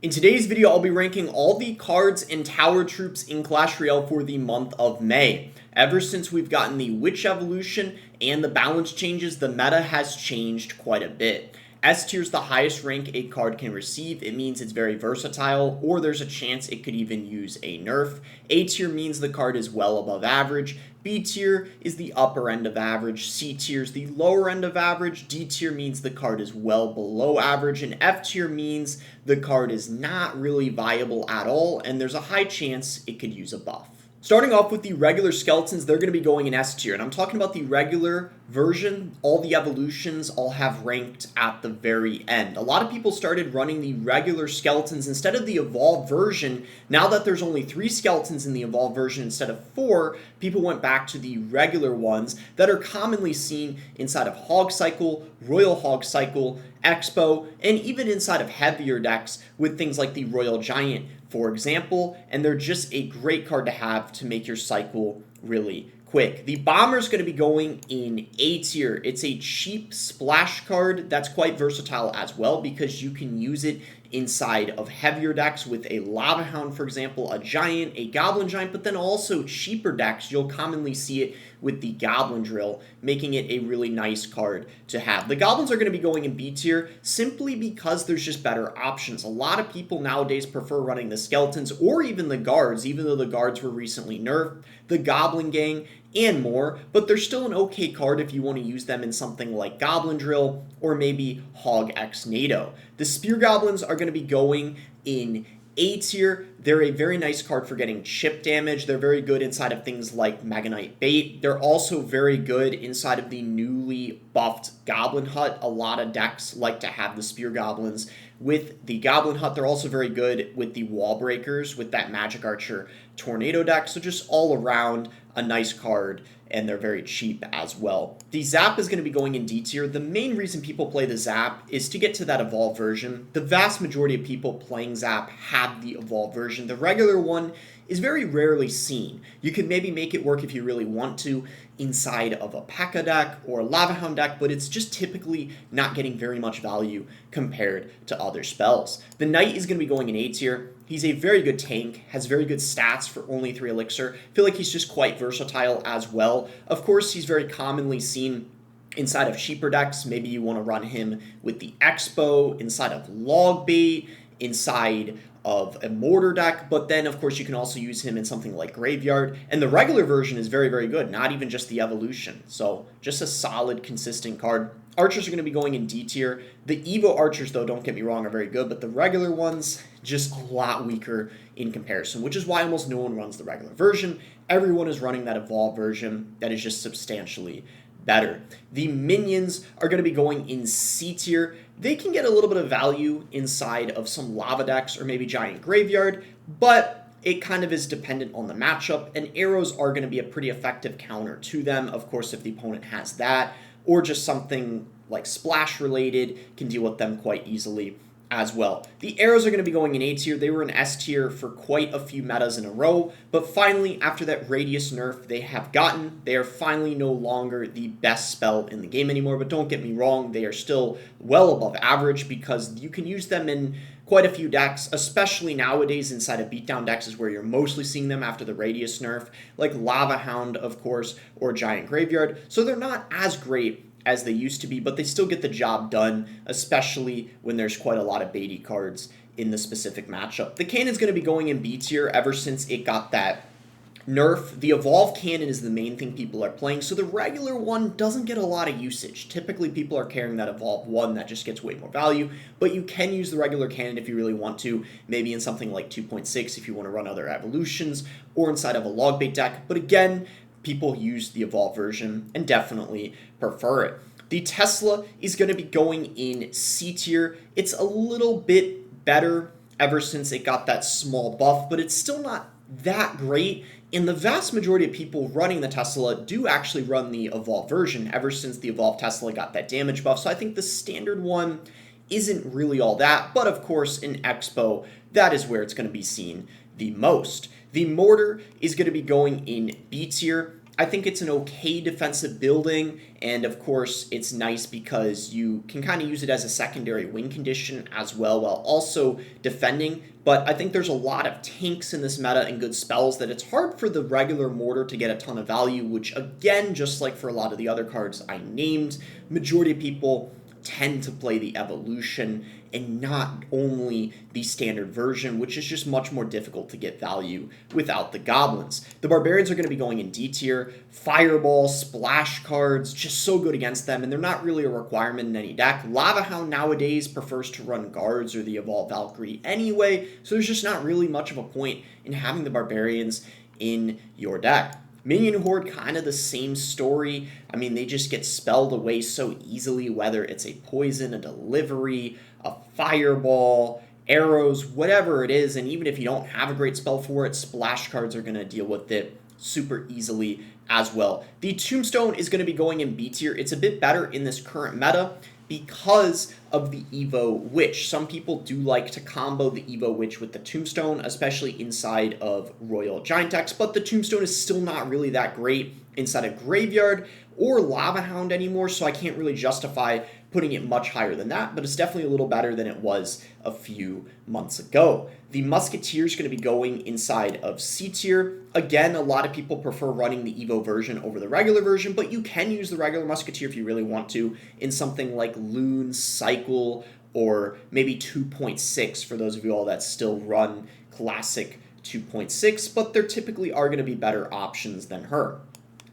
In today's video, I'll be ranking all the cards and tower troops in Clash Royale for the month of May. Ever since we've gotten the Witch evolution and the balance changes, the meta has changed quite a bit. S tier is the highest rank a card can receive. It means it's very versatile, or there's a chance it could even use a nerf. A tier means the card is well above average. B tier is the upper end of average. C tier is the lower end of average. D tier means the card is well below average. And F tier means the card is not really viable at all, and there's a high chance it could use a buff. Starting off with the regular skeletons, they're going to be going in S tier, and I'm talking about the regular version. All the evolutions all have ranked at the very end. A lot of people started running the regular skeletons instead of the evolved version. Now that there's only 3 skeletons in the evolved version instead of 4, people went back to the regular ones that are commonly seen inside of Hog Cycle, Royal Hog Cycle, Expo, and even inside of heavier decks with things like the Royal Giant, for example, and they're just a great card to have to make your cycle really quick. The Bomber is going to be going in A tier. It's a cheap splash card that's quite versatile as well because you can use it inside of heavier decks with a Lava Hound, for example, a Giant, a Goblin Giant, but then also cheaper decks, you'll commonly see it with the Goblin Drill, making it a really nice card to have. The Goblins are going to be going in B tier simply because there's just better options. A lot of people nowadays prefer running the Skeletons or even the Guards, even though the Guards were recently nerfed, the Goblin Gang, and more, but they're still an okay card if you want to use them in something like Goblin Drill or maybe Hog X NATO. The Spear Goblins are going to be going in A tier. They're a very nice card for getting chip damage. They're very good inside of things like Mega Knight Bait. They're also very good inside of the newly buffed Goblin Hut. A lot of decks like to have the Spear Goblins with the Goblin Hut. They're also very good with the Wall Breakers with that Magic Archer Tornado deck. So just all around a nice card, and they're very cheap as well. The Zap is going to be going in D tier. The main reason people play the Zap is to get to that evolved version. The vast majority of people playing Zap have the evolved version. The regular one is very rarely seen. You can maybe make it work if you really want to inside of a P.E.K.K.A deck or a Lava Hound deck, but it's just typically not getting very much value compared to other spells. The Knight is going to be going in A tier. He's a very good tank, has very good stats for only 3 elixir. I feel like he's just quite versatile as well. Of course, he's very commonly seen inside of cheaper decks. Maybe you want to run him with the Expo, inside of Log Bait, inside of a Mortar deck, but then of course you can also use him in something like Graveyard, and the regular version is very, very good, not even just the evolution. So just a solid, consistent card. Archers are going to be going in D tier. The Evo Archers, though, don't get me wrong, are very good, but the regular ones, just a lot weaker in comparison, which is why almost no one runs the regular version. Everyone is running that evolved version that is just substantially better. The Minions are going to be going in C tier. They can get a little bit of value inside of some lava decks or maybe Giant Graveyard, but it kind of is dependent on the matchup, and arrows are going to be a pretty effective counter to them. Of course, if the opponent has that, or just something like splash related, can deal with them quite easily as well. The arrows are going to be going in A tier. They were in S tier for quite a few metas in a row, but finally, after that radius nerf they are finally no longer the best spell in the game anymore. But don't get me wrong, they are still well above average because you can use them in quite a few decks, especially nowadays inside of beatdown decks is where you're mostly seeing them after the radius nerf, like Lava Hound, of course, or Giant Graveyard. So they're not as great as they used to be, but they still get the job done, especially when there's quite a lot of baity cards in the specific matchup. The Cannon's going to be going in B tier ever since it got that nerf. The Evolved Cannon is the main thing people are playing, so the regular one doesn't get a lot of usage. Typically, people are carrying that Evolved one that just gets way more value, but you can use the regular Cannon if you really want to, maybe in something like 2.6 if you want to run other evolutions, or inside of a Log Bait deck, but again, people use the evolved version and definitely prefer it. The Tesla is going to be going in C tier. It's a little bit better ever since it got that small buff, but it's still not that great. And the vast majority of people running the Tesla do actually run the evolved version ever since the evolved Tesla got that damage buff. So I think the standard one isn't really all that, but of course in Expo, that is where it's going to be seen the most. The Mortar is going to be going in B tier. I think it's an okay defensive building, and of course, it's nice because you can kind of use it as a secondary win condition as well while also defending. But I think there's a lot of tanks in this meta and good spells that it's hard for the regular mortar to get a ton of value, which, again, just like for a lot of the other cards I named, majority of people tend to play the evolution and not only the standard version, which is just much more difficult to get value without the goblins. The barbarians are going to be going in D tier. Fireball, splash cards, just so good against them, and they're not really a requirement in any deck. Lava Hound nowadays prefers to run guards or the Evolved Valkyrie anyway, so there's just not really much of a point in having the barbarians in your deck. Minion Horde, kind of the same story. I mean, they just get spelled away so easily, whether it's a poison, a delivery, a fireball, arrows, whatever it is. And even if you don't have a great spell for it, splash cards are going to deal with it super easily as well. The Tombstone is going to be going in B tier. It's a bit better in this current meta because of the Evo Witch. Some people do like to combo the Evo Witch with the Tombstone, especially inside of Royal Giant decks, but the Tombstone is still not really that great inside a Graveyard or Lava Hound anymore, so I can't really justify putting it much higher than that, but it's definitely a little better than it was a few months ago. The Musketeer is going to be going inside of C tier. Again, a lot of people prefer running the Evo version over the regular version, but you can use the regular Musketeer if you really want to in something like Loon, Cycle, or maybe 2.6 for those of you all that still run classic 2.6, but there typically are going to be better options than her.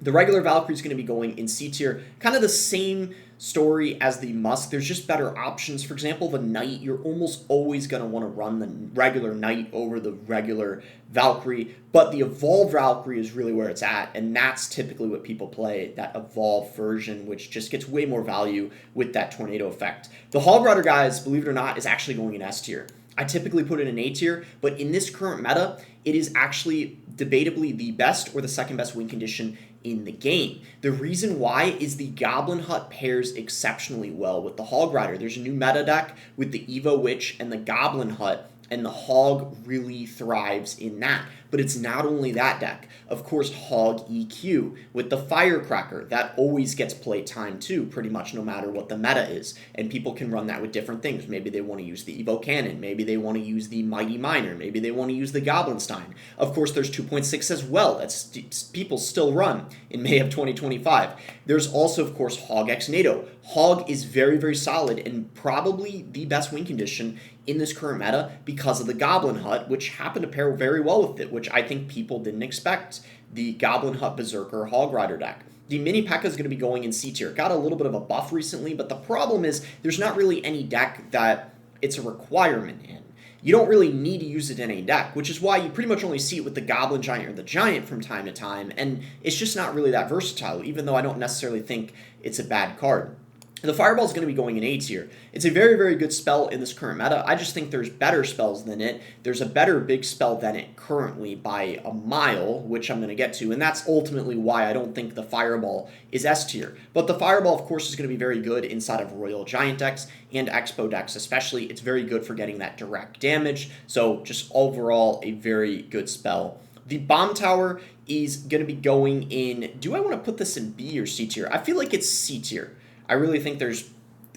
The regular Valkyrie is going to be going in C tier, kind of the same story as the Musk. There's just better options. For example, the Knight, you're almost always going to want to run the regular Knight over the regular Valkyrie, but the Evolved Valkyrie is really where it's at, and that's typically what people play, that Evolved version, which just gets way more value with that Tornado effect. The Hog Rider, guys, believe it or not, is actually going in S tier. I typically put it in A tier, but in this current meta, it is actually debatably the best or the second best win condition in the game. The reason why is the Goblin Hut pairs exceptionally well with the Hog Rider. There's a new meta deck with the Evo Witch and the Goblin Hut, and the Hog really thrives in that. But it's not only that deck. Of course, Hog EQ with the Firecracker. That always gets play time too, pretty much no matter what the meta is. And people can run that with different things. Maybe they want to use the Evo Cannon. Maybe they want to use the Mighty Miner. Maybe they want to use the Goblinstein. Of course, there's 2.6 as well. That's people still run in May of 2025. There's also, of course, Hog X NATO. Hog is very, very solid and probably the best win condition in this current meta because of the Goblin Hut, which happened to pair very well with it, which I think people didn't expect. The Goblin Hut Berserker Hog Rider deck. The Mini P.E.K.K.A is going to be going in C tier. Got a little bit of a buff recently, but the problem is there's not really any deck that it's a requirement in. You don't really need to use it in a deck, which is why you pretty much only see it with the Goblin Giant or the Giant from time to time, and it's just not really that versatile, even though I don't necessarily think it's a bad card. The Fireball is going to be going in A tier. It's a very, very good spell in this current meta. I just think there's better spells than it. There's a better big spell than it currently by a mile, which I'm going to get to, and that's ultimately why I don't think the Fireball is S tier. But the Fireball, of course, is going to be very good inside of Royal Giant decks and Expo decks especially. It's very good for getting that direct damage, so just overall a very good spell. The Bomb Tower is going to be going in... Do I want to put this in B or C tier? I feel like it's C tier. I really think there's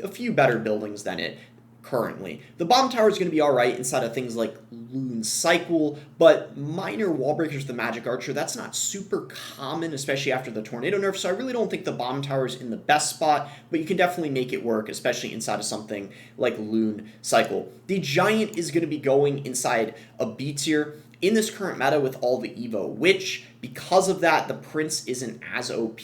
a few better buildings than it currently. The Bomb Tower is going to be alright inside of things like Loon Cycle, but Minor Wallbreakers, the Magic Archer, that's not super common, especially after the Tornado nerf, so I really don't think the Bomb Tower is in the best spot, but you can definitely make it work, especially inside of something like Loon Cycle. The Giant is going to be going inside a B tier. In this current meta with all the Evo Witch, because of that, the Prince isn't as OP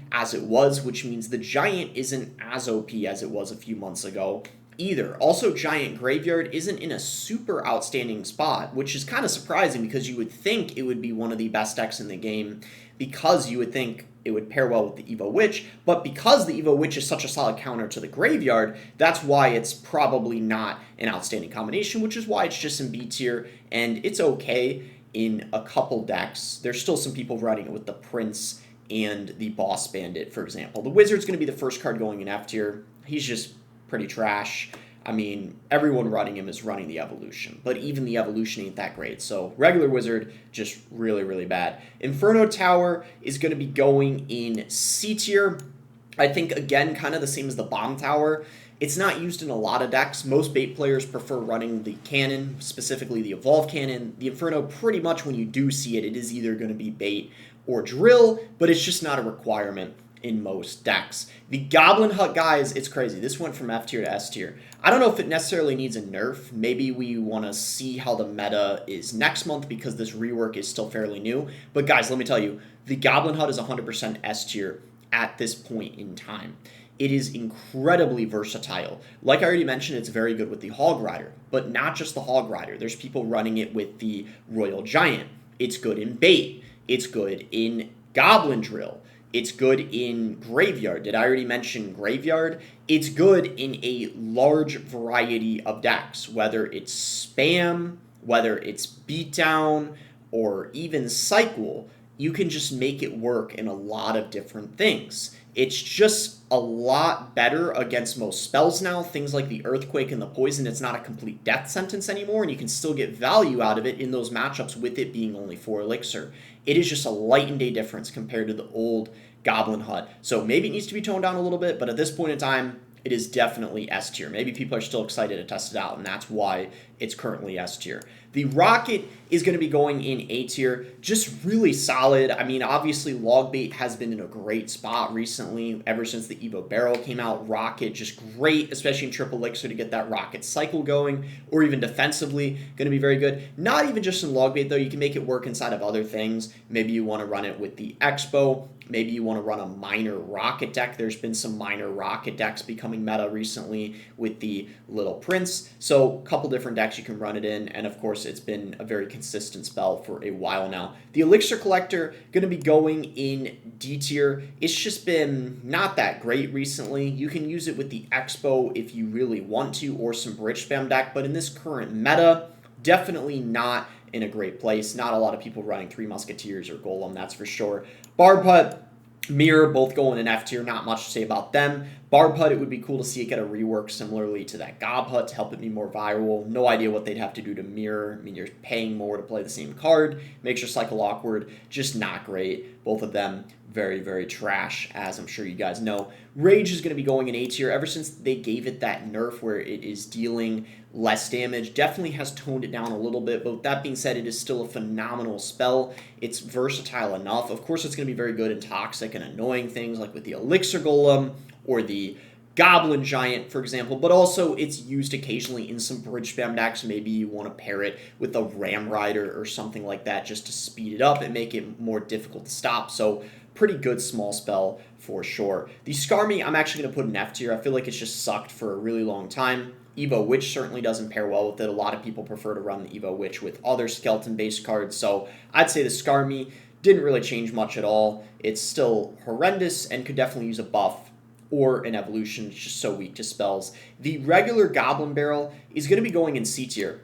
as it was, which means the Giant isn't as OP as it was a few months ago either. Also, Giant Graveyard isn't in a super outstanding spot, which is kind of surprising because you would think it would be one of the best decks in the game because you would think it would pair well with the Evo Witch, but because the Evo Witch is such a solid counter to the Graveyard, that's why it's probably not an outstanding combination, which is why it's just in B tier, and it's okay in a couple decks. There's still some people running it with the Prince and the Boss Bandit, for example. The Wizard's going to be the first card going in F tier. He's just pretty trash. I mean, everyone running him is running the evolution, but even the evolution ain't that great. So regular wizard, just really, really bad. Inferno Tower is going to be going in C tier. I think, again, kind of the same as the Bomb Tower. It's not used in a lot of decks. Most bait players prefer running the cannon, specifically the Evolve Cannon. The Inferno, pretty much when you do see it, it is either going to be bait or drill, but it's just not a requirement in most decks. The Goblin Hut, guys, it's crazy. This went from F tier to S tier. I don't know if it necessarily needs a nerf. Maybe we want to see how the meta is next month because this rework is still fairly new. But guys, let me tell you, the Goblin Hut is 100% S tier at this point in time. It is incredibly versatile. Like I already mentioned, it's very good with the Hog Rider, but not just the Hog Rider. There's people running it with the Royal Giant. It's good in bait. It's good in Goblin Drill. It's good in Graveyard. Did I already mention Graveyard? It's good in a large variety of decks, whether it's Spam, whether it's Beatdown, or even Cycle. You can just make it work in a lot of different things. It's just a lot better against most spells now. Things like the Earthquake and the Poison, it's not a complete death sentence anymore, and you can still get value out of it in those matchups with it being only 4 elixir. It is just a light and day difference compared to the old Goblin Hut. So maybe it needs to be toned down a little bit, but at this point in time, it is definitely S tier. Maybe people are still excited to test it out, and that's why it's currently S tier. The Rocket is going to be going in A tier, just really solid. I mean, obviously, Logbait has been in a great spot recently. Ever since the Evo Barrel came out, Rocket just great, especially in Triple Elixir to get that Rocket cycle going, or even defensively, going to be very good. Not even just in Logbait, though. You can make it work inside of other things. Maybe you want to run it with the Expo. Maybe you want to run a minor rocket deck. There's been some minor rocket decks becoming meta recently with the Little Prince. So a couple different decks you can run it in. And of course, it's been a very consistent spell for a while now. The Elixir Collector, going to be going in D tier. It's just been not that great recently. You can use it with the Expo if you really want to, or some Bridge Spam deck. But in this current meta, definitely not in a great place. Not a lot of people running Three Musketeers or Golem, that's for sure. Barb Hut, Mirror, both going in F tier. Not much to say about them. Barb Hut, it would be cool to see it get a rework similarly to that Gob Hut to help it be more viral. No idea what they'd have to do to Mirror. I mean, you're paying more to play the same card. Makes your cycle awkward. Just not great. Both of them very, very trash, as I'm sure you guys know. Rage is going to be going in A tier. Ever since they gave it that nerf where it is dealing less damage, definitely has toned it down a little bit, but with that being said, it is still a phenomenal spell. It's versatile enough. Of course, it's going to be very good in toxic and annoying things like with the Elixir Golem or the Goblin Giant, for example, but also it's used occasionally in some Bridge Spam decks. Maybe you want to pair it with a Ram Rider or something like that just to speed it up and make it more difficult to stop. So pretty good small spell for sure. The Skarmy, I'm actually going to put in F tier. I feel like it's just sucked for a really long time. Evo Witch certainly doesn't pair well with it. A lot of people prefer to run the Evo Witch with other skeleton-based cards, so I'd say the Skarmy didn't really change much at all. It's still horrendous and could definitely use a buff or an evolution. It's just so weak to spells. The regular Goblin Barrel is going to be going in C tier.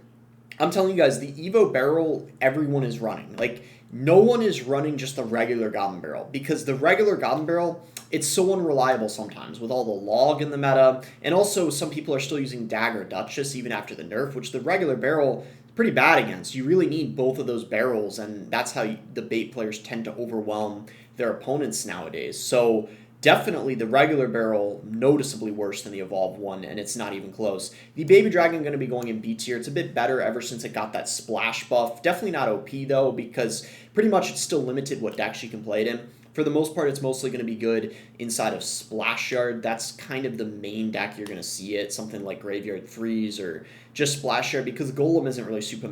I'm telling you guys, the Evo Barrel, everyone is running. Like, no one is running just the regular Goblin Barrel, because the regular Goblin Barrel, it's so unreliable sometimes with all the log in the meta, and also some people are still using Dagger Duchess even after the nerf, which the regular barrel is pretty bad against. You really need both of those barrels, and that's how the bait players tend to overwhelm their opponents nowadays. So definitely the regular barrel noticeably worse than the evolved one, and it's not even close. The Baby Dragon going to be going in B tier. It's a bit better ever since it got that splash buff. Definitely not OP though, because pretty much it's still limited what decks you can play it in. For the most part, it's mostly going to be good inside of Splash Yard. That's kind of the main deck you're going to see it. Something like Graveyard Freeze or just Splash Yard, because Golem isn't really super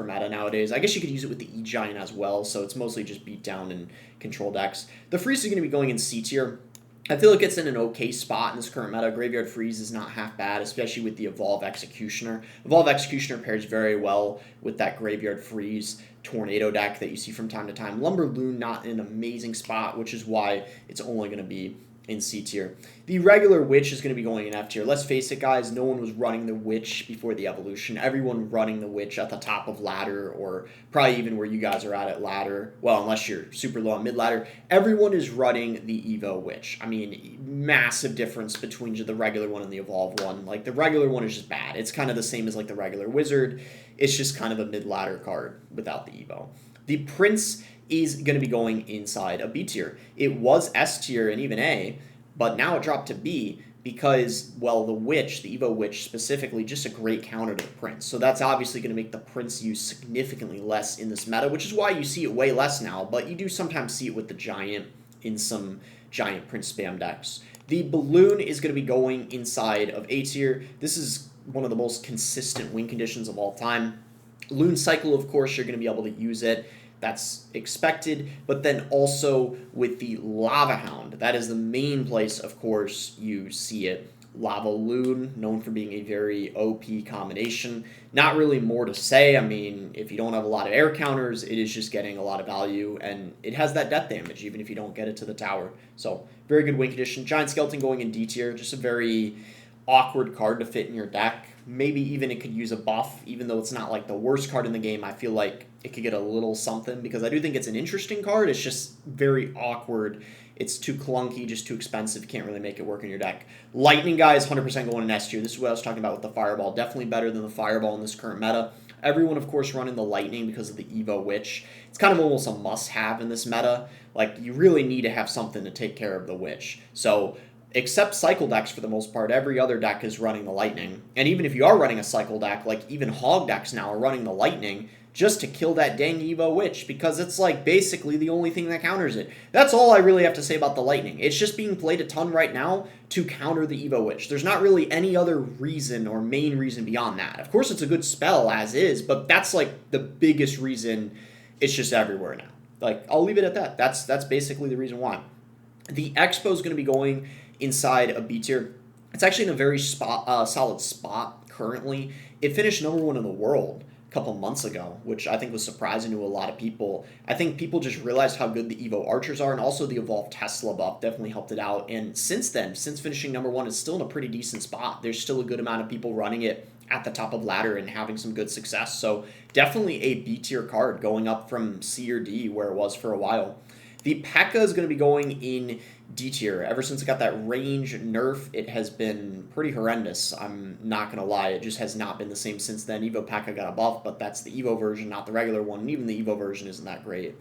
meta nowadays. I guess you could use it with the E-Giant as well, so it's mostly just beat down and control decks. The Freeze is going to be going in C tier. I feel like it's in an okay spot in this current meta. Graveyard Freeze is not half bad, especially with the Evolve Executioner. Evolve Executioner pairs very well with that Graveyard Freeze Tornado deck that you see from time to time. Lumber Loon not in an amazing spot, which is why it's only going to be in C tier. The regular Witch is going to be going in F tier. Let's face it, guys, no one was running the Witch before the evolution. Everyone running the Witch at the top of ladder, or probably even where you guys are at ladder. Well, unless you're super low on mid ladder. Everyone is running the Evo Witch. I mean, massive difference between the regular one and the evolved one. Like, the regular one is just bad. It's kind of the same as like the regular Wizard. It's just kind of a mid ladder card without the Evo. The Prince is going to be going inside a B tier. It was S tier and even A, but now it dropped to B because, well, the Witch, the Evo Witch specifically, just a great counter to the Prince. So that's obviously going to make the Prince use significantly less in this meta, which is why you see it way less now, but you do sometimes see it with the Giant in some Giant Prince spam decks. The Balloon is going to be going inside of A tier. This is one of the most consistent win conditions of all time. Loon Cycle, of course, you're going to be able to use it. That's expected, but then also with the Lava Hound, that is the main place, of course, you see it. Lava Loon, known for being a very OP combination. Not really more to say. I mean, if you don't have a lot of air counters, it is just getting a lot of value, and it has that death damage, even if you don't get it to the tower. So, very good win condition. Giant Skeleton going in D tier, just a very awkward card to fit in your deck. Maybe even it could use a buff, even though it's not like the worst card in the game. I feel like it could get a little something because I do think it's an interesting card. It's just very awkward. It's too clunky, just too expensive. You can't really make it work in your deck. Lightning Guy is 100% going in S tier. This is what I was talking about with the Fireball. Definitely better than the Fireball in this current meta. Everyone, of course, running the Lightning because of the Evo Witch. It's kind of almost a must-have in this meta. Like, you really need to have something to take care of the Witch. So, except cycle decks for the most part, every other deck is running the Lightning. And even if you are running a cycle deck, like even Hog decks now are running the Lightning just to kill that dang Evo Witch, because it's like basically the only thing that counters it. That's all I really have to say about the Lightning. It's just being played a ton right now to counter the Evo Witch. There's not really any other reason or main reason beyond that. Of course, it's a good spell as is, but that's like the biggest reason it's just everywhere now. Like, I'll leave it at that. That's basically the reason why. The Expo is going to be going inside a B tier. It's actually in a very solid spot currently. It finished #1 in the world a couple months ago, which I think was surprising to a lot of people. I think people just realized how good the Evo Archers are, and also the Evolved Tesla buff definitely helped it out. And since then, since finishing #1, it's still in a pretty decent spot. There's still a good amount of people running it at the top of ladder and having some good success. So definitely a B tier card going up from C or D where it was for a while. The P.E.K.K.A is going to be going in D tier. Ever since it got that range nerf, it has been pretty horrendous. I'm not going to lie. It just has not been the same since then. Evo P.E.K.K.A got a buff, but that's the Evo version, not the regular one. And even the Evo version isn't that great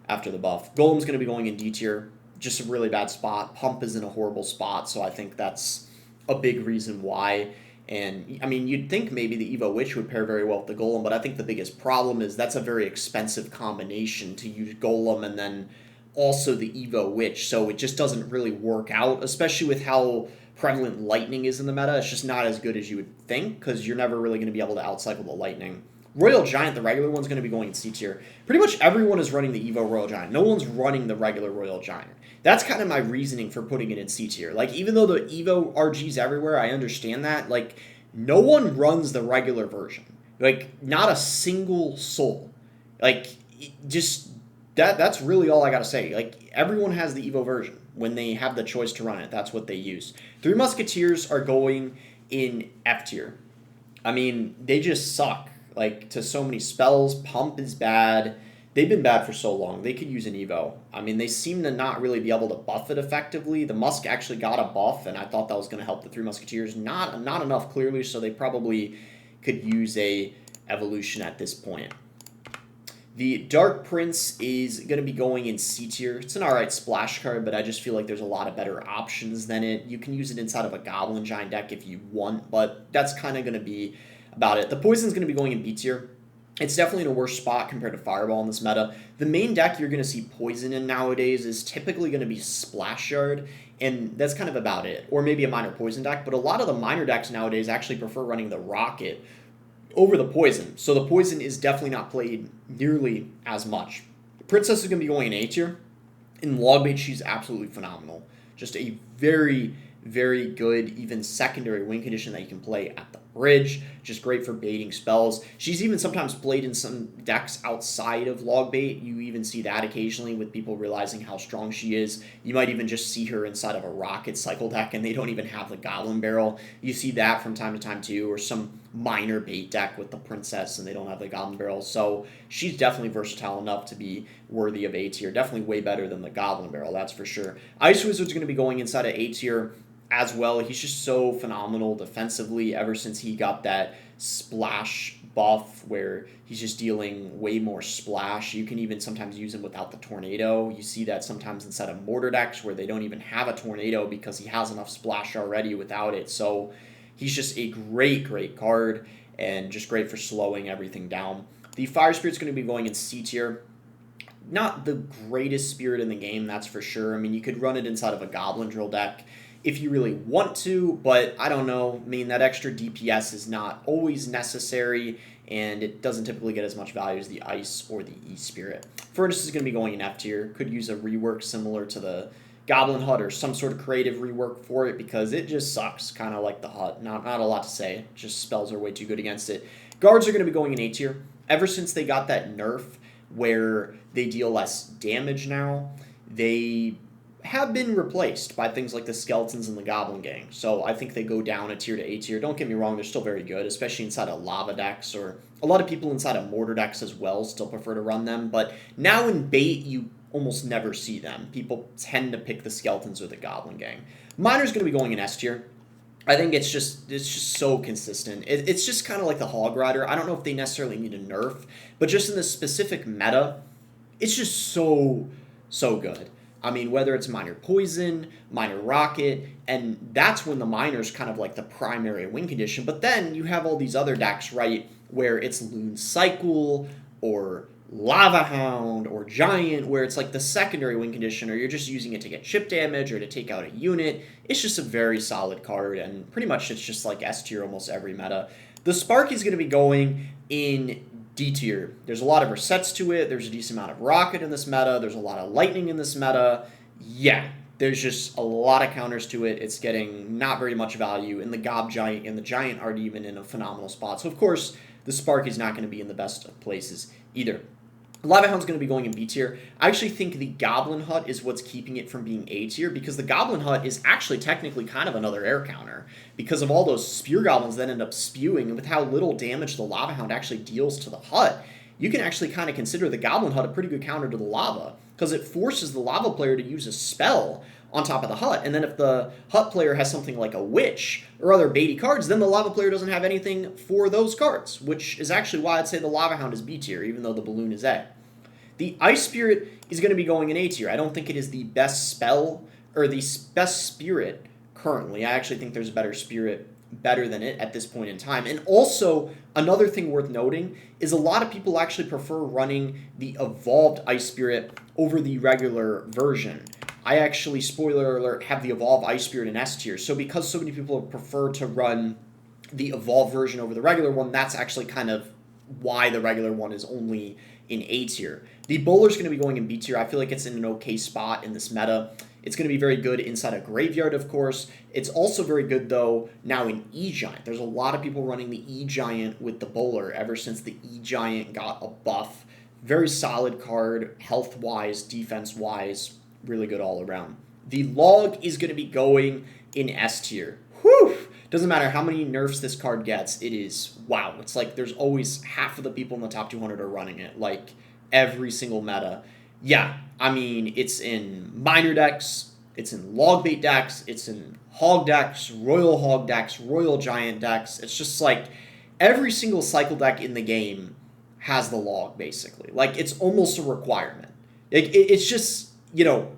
after the buff. Golem's going to be going in D tier. Just a really bad spot. Pump is in a horrible spot, so I think that's a big reason why. And, I mean, you'd think maybe the Evo Witch would pair very well with the Golem, but I think the biggest problem is that's a very expensive combination to use Golem and then also the Evo Witch, so it just doesn't really work out, especially with how prevalent Lightning is in the meta. It's just not as good as you would think, because you're never really going to be able to outcycle the Lightning. Royal Giant, the regular one's going to be going in C tier. Pretty much everyone is running the Evo Royal Giant. No one's running the regular Royal Giant. That's kind of my reasoning for putting it in C tier. Like, even though the Evo RG's everywhere, I understand that. Like, no one runs the regular version. Like, not a single soul. Like, just that's really all I gotta say. Like, everyone has the Evo version. When they have the choice to run it, that's what they use. Three Musketeers are going in F tier. I mean, they just suck. Like, to so many spells. Pump is bad. They've been bad for so long. They could use an Evo. I mean, they seem to not really be able to buff it effectively. The Musk actually got a buff, and I thought that was going to help the Three Musketeers. Not enough, clearly, so they probably could use a evolution at this point. The Dark Prince is going to be going in C tier. It's an alright splash card, but I just feel like there's a lot of better options than it. You can use it inside of a Goblin Giant deck if you want, but that's kind of going to be about it. The Poison's going to be going in B tier. It's definitely in a worse spot compared to Fireball in this meta. The main deck you're going to see Poison in nowadays is typically going to be Splash Yard, and that's kind of about it. Or maybe a minor Poison deck, but a lot of the minor decks nowadays actually prefer running the Rocket over the Poison. So the Poison is definitely not played nearly as much. Princess is going to be going in A tier. In Logbait, she's absolutely phenomenal. Just a very, very good, even secondary win condition that you can play at the bridge, just great for baiting spells. She's even sometimes played in some decks outside of log bait. You even see that occasionally with people realizing how strong she is. You might even just see her inside of a rocket cycle deck and they don't even have the goblin barrel. You see that from time to time too, or some minor bait deck with the princess and they don't have the goblin barrel. So she's definitely versatile enough to be worthy of A tier. Definitely way better than the goblin barrel, that's for sure. Ice Wizard's going to be going inside of A tier as well. He's just so phenomenal defensively ever since he got that splash buff where he's just dealing way more splash. You can even sometimes use him without the tornado. You see that sometimes inside of mortar decks where they don't even have a tornado because he has enough splash already without it. So he's just a great card and just great for slowing everything down. The Fire Spirit's going to be going in C tier. Not the greatest spirit in the game, that's for sure. I mean, you could run it inside of a Goblin Drill deck if you really want to, but I don't know. I mean, that extra DPS is not always necessary, and it doesn't typically get as much value as the Ice or the E-Spirit. Furnace is going to be going in F tier. Could use a rework similar to the Goblin Hut or some sort of creative rework for it because it just sucks, kind of like the Hut. Not a lot to say. Just spells are way too good against it. Guards are going to be going in A tier. Ever since they got that nerf where they deal less damage now, they have been replaced by things like the Skeletons and the Goblin Gang. So I think they go down a tier to A tier. Don't get me wrong, they're still very good, especially inside of lava decks, or a lot of people inside of mortar decks as well still prefer to run them. But now in bait, you almost never see them. People tend to pick the Skeletons or the Goblin Gang. Miner's going to be going in S tier. I think it's just so consistent. It's just kind of like the Hog Rider. I don't know if they necessarily need a nerf, but just in this specific meta, it's just so good. I mean, whether it's Miner Poison, Miner Rocket, and that's when the Miner's kind of like the primary win condition. But then you have all these other decks, right, where it's Loon Cycle or Lava Hound or Giant, where it's like the secondary win condition, or you're just using it to get chip damage or to take out a unit. It's just a very solid card, and pretty much it's just like S tier almost every meta. The Sparky's going to be going in D tier. There's a lot of resets to it. There's a decent amount of Rocket in this meta. There's a lot of Lightning in this meta. Yeah, there's just a lot of counters to it. It's getting not very much value, and the Gob Giant and the Giant aren't even in a phenomenal spot. So, of course, the Sparky's not going to be in the best of places either. Lava Hound's going to be going in B tier. I actually think the Goblin Hut is what's keeping it from being A tier, because the Goblin Hut is actually technically kind of another air counter because of all those Spear Goblins that end up spewing, and with how little damage the Lava Hound actually deals to the Hut, you can actually kind of consider the Goblin Hut a pretty good counter to the Lava, because it forces the Lava player to use a spell on top of the Hut, and then if the Hut player has something like a Witch or other baity cards, then the Lava player doesn't have anything for those cards, which is actually why I'd say the Lava Hound is B tier, even though the Balloon is A. The Ice Spirit is going to be going in A tier. I don't think it is the best spell, or the best spirit currently. I actually think there's a better spirit better than it at this point in time. And also, another thing worth noting is a lot of people actually prefer running the Evolved Ice Spirit over the regular version. I actually, spoiler alert, have the Evolved Ice Spirit in S tier. So because so many people prefer to run the Evolved version over the regular one, that's actually kind of why the regular one is only in A tier. The Bowler's going to be going in B tier. I feel like it's in an okay spot in this meta. It's going to be very good inside a Graveyard, of course. It's also very good, though, now in E-Giant. There's a lot of people running the E-Giant with the Bowler ever since the E-Giant got a buff. Very solid card, health-wise, defense-wise, really good all around. The Log is going to be going in S tier. Whew! Doesn't matter how many nerfs this card gets, it is, wow. It's like there's always half of the people in the top 200 are running it, like every single meta. Yeah, I mean, it's in Miner decks, it's in Log Bait decks, it's in Hog decks, Royal Hog decks, Royal Giant decks. It's just like every single cycle deck in the game has the Log, basically. Like, it's almost a requirement. It's just, you know,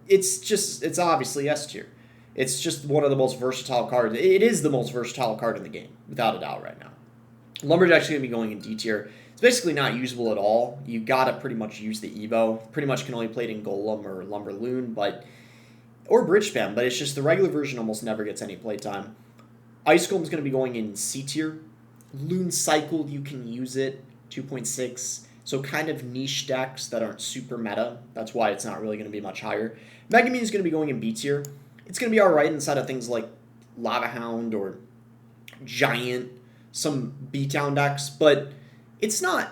it's obviously S tier. It's just one of the most versatile cards. It is the most versatile card in the game, without a doubt right now. Lumberjack's going to be going in D tier. It's basically not usable at all. You got to pretty much use the Evo. Pretty much can only play it in Golem or Lumberloon, or Bridge Spam, but it's just the regular version almost never gets any playtime. Ice Golem's going to be going in C tier. Loon Cycle, you can use it, 2.6. So kind of niche decks that aren't super meta. That's why it's not really going to be much higher. Megamine is going to be going in B tier. It's going to be alright inside of things like Lava Hound or Giant some beatdown decks, but it's not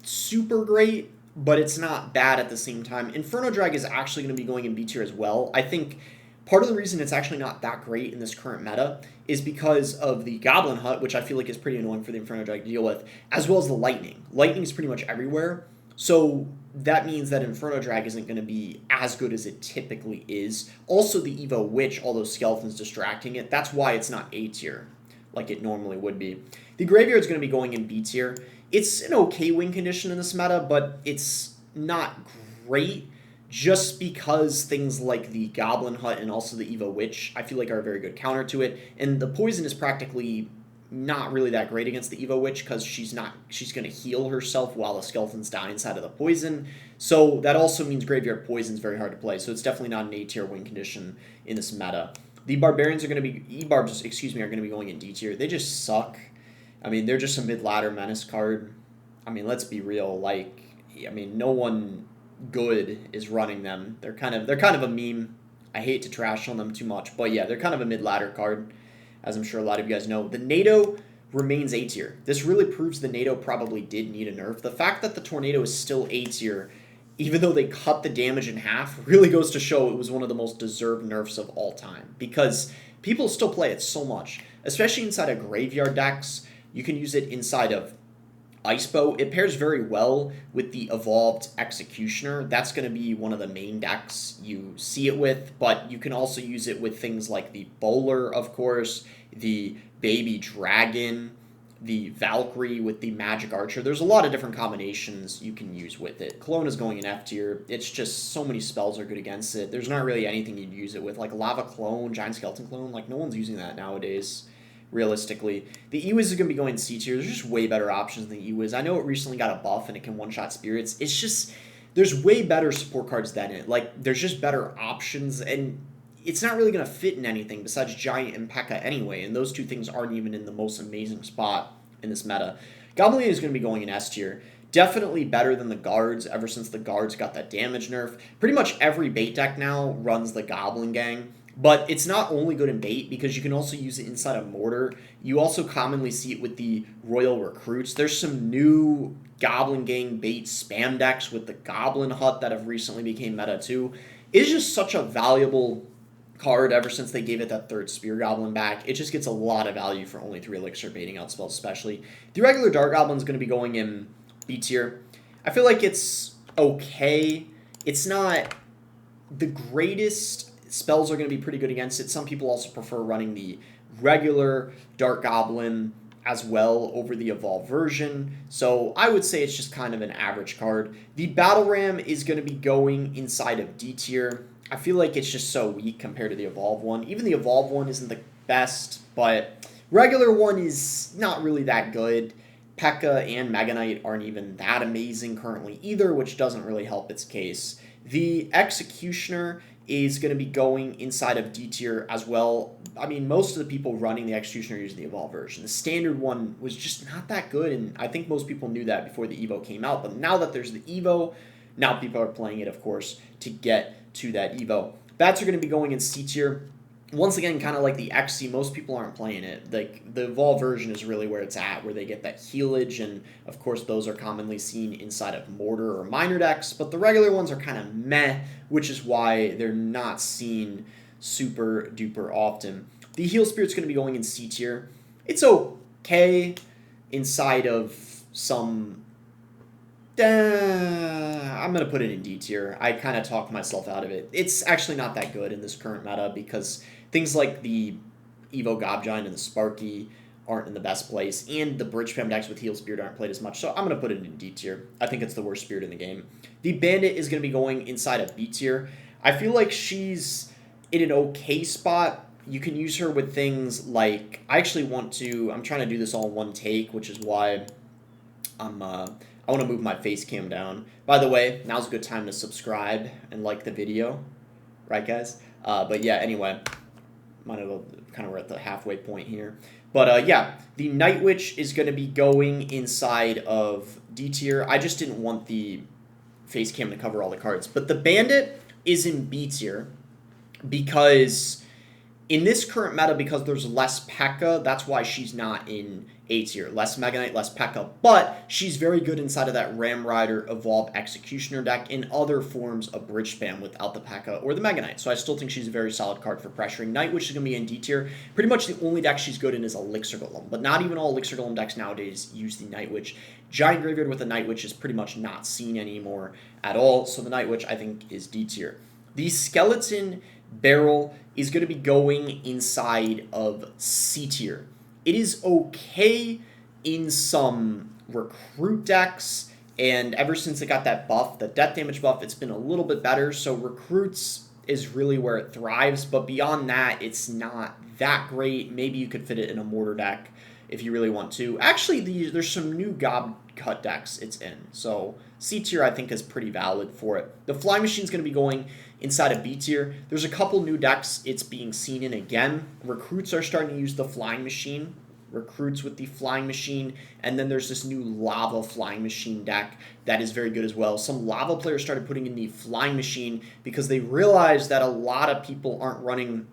super great, but it's not bad at the same time. Inferno Drag is actually going to be going in B tier as well. I think part of the reason it's actually not that great in this current meta is because of the Goblin Hut, which I feel like is pretty annoying for the Inferno Drag to deal with, as well as the Lightning. Lightning is pretty much everywhere, so that means that Inferno Drag isn't going to be as good as it typically is. Also, the Evo Witch, all those skeletons distracting it, that's why it's not A tier like it normally would be. The Graveyard's going to be going in B tier. It's an okay win condition in this meta, but it's not great just because things like the Goblin Hut and also the Evo Witch I feel like are a very good counter to it. And the poison is practically not really that great against the Evo Witch because she's going to heal herself while the skeletons die inside of the poison. So that also means Graveyard Poison is very hard to play. So it's definitely not an A tier win condition in this meta. The Barbarians are going to be E-Barbs, excuse me, are going to be going in D tier. They just suck. I mean, they're just a mid-ladder menace card. I mean, let's be real. Like, I mean, no one good is running them. They're kind of a meme. I hate to trash on them too much, but yeah, they're kind of a mid-ladder card, as I'm sure a lot of you guys know. The NATO remains A tier. This really proves the NATO probably did need a nerf. The fact that the Tornado is still A tier, even though they cut the damage in half, really goes to show it was one of the most deserved nerfs of all time, because people still play it so much, especially inside of graveyard decks. You can use it inside of Icebow. It pairs very well with the Evolved Executioner. That's going to be one of the main decks you see it with, but you can also use it with things like the Bowler, of course, the Baby Dragon, the Valkyrie with the Magic Archer. There's a lot of different combinations you can use with it. Clone is going in F tier. It's just so many spells are good against it. There's not really anything you'd use it with, like Lava Clone, Giant Skeleton Clone. Like, no one's using that nowadays, realistically. The Ewiz is going to be going C tier. There's just way better options than the Ewiz. I know it recently got a buff and it can one-shot spirits. It's just, there's way better support cards than it. Like, there's just better options, and it's not really going to fit in anything besides Giant and P.E.K.K.A. anyway, and those two things aren't even in the most amazing spot in this meta. Goblin is going to be going in S tier. Definitely better than the Guards ever since the Guards got that damage nerf. Pretty much every bait deck now runs the Goblin Gang, but it's not only good in bait because you can also use it inside of Mortar. You also commonly see it with the Royal Recruits. There's some new Goblin Gang bait spam decks with the Goblin Hut that have recently became meta too. It's just such a valuable card ever since they gave it that third Spear Goblin back. It just gets a lot of value for only 3 elixir baiting out spells especially. The regular Dark Goblin is going to be going in B tier. I feel like it's okay. It's not the greatest. Spells are going to be pretty good against it. Some people also prefer running the regular Dark Goblin as well over the evolved version. So I would say it's just kind of an average card. The Battle Ram is going to be going inside of D tier. I feel like it's just so weak compared to the evolved one. Even the evolved one isn't the best, but regular one is not really that good. P.E.K.K.A. and Mega Knight aren't even that amazing currently either, which doesn't really help its case. The Executioner is going to be going inside of D tier as well. I mean, most of the people running the Executioner are using the evolved version. The standard one was just not that good, and I think most people knew that before the Evo came out, but now that there's the Evo, now people are playing it, of course, to get to that Evo. Bats are going to be going in C tier. Once again, kind of like the XC, most people aren't playing it. Like, the evolved version is really where it's at, where they get that healage, and of course those are commonly seen inside of Mortar or Minor decks, but the regular ones are kind of meh, which is why they're not seen super duper often. The Heal Spirit's going to be going in C tier. It's okay inside of some... I'm going to put it in D tier. I kind of talked myself out of it. It's actually not that good in this current meta because things like the Evo Gobgiant and the Sparky aren't in the best place, and the Bridge Spam decks with Heal Spirit aren't played as much, so I'm going to put it in D tier. I think it's the worst Spirit in the game. The Bandit is going to be going inside of B tier. I feel like she's in an okay spot. You can use her with things like... I'm trying to do this all in one take, which is why I want to move my face cam down. By the way, now's a good time to subscribe and like the video. Right, guys? But yeah, anyway. We're at the halfway point here. But yeah, the Night Witch is going to be going inside of D tier. I just didn't want the face cam to cover all the cards. But the Bandit is in B tier because In this current meta, because there's less P.E.K.K.A, that's why she's not in A tier. Less Mega Knight, less P.E.K.K.A, but she's very good inside of that Ram Rider Evolve Executioner deck in other forms of Bridge Spam without the P.E.K.K.A or the Mega Knight. So I still think she's a very solid card for pressuring Knight, which is going to be in D tier. Pretty much the only deck she's good in is Elixir Golem, but not even all Elixir Golem decks nowadays use the Night Witch. Giant Graveyard with a Night Witch is pretty much not seen anymore at all, so the Night Witch I think is D tier. The Skeleton Barrel is going to be going inside of C tier. It is okay in some recruit decks, and ever since it got that buff, the death damage buff, it's been a little bit better. So recruits is really where it thrives, but beyond that, it's not that great. Maybe you could fit it in a mortar deck if you really want to. Actually, there's some new Gob Cut decks it's in, so C tier I think is pretty valid for it. The Flying Machine is going to be going inside of B tier. There's a couple new decks it's being seen in again. Recruits are starting to use the Flying Machine. Recruits with the Flying Machine, and then there's this new Lava Flying Machine deck that is very good as well. Some Lava players started putting in the Flying Machine because they realized that a lot of people aren't running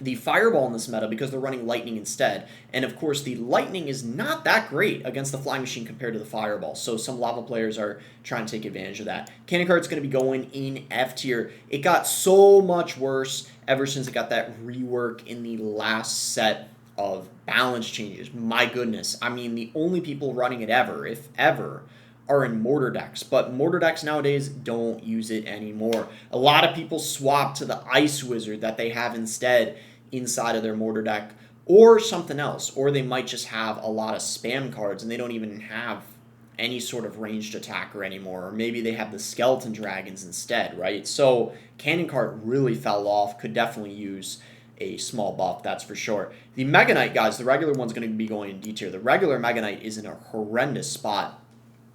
the Fireball in this meta because they're running Lightning instead. And of course, the Lightning is not that great against the Flying Machine compared to the Fireball. So some Lava players are trying to take advantage of that. Cannon Card's going to be going in F tier. It got so much worse ever since it got that rework in the last set of balance changes. My goodness. I mean, the only people running it ever, if ever, are in mortar decks, but mortar decks nowadays don't use it anymore. A lot of people swap to the Ice Wizard that they have instead inside of their mortar deck, or something else, or they might just have a lot of spam cards and they don't even have any sort of ranged attacker anymore, or maybe they have the Skeleton Dragons instead, right? So Cannon Card really fell off, could definitely use a small buff, that's for sure. The Mega Knight, guys, the regular one's going to be going in D tier. The regular Mega Knight is in a horrendous spot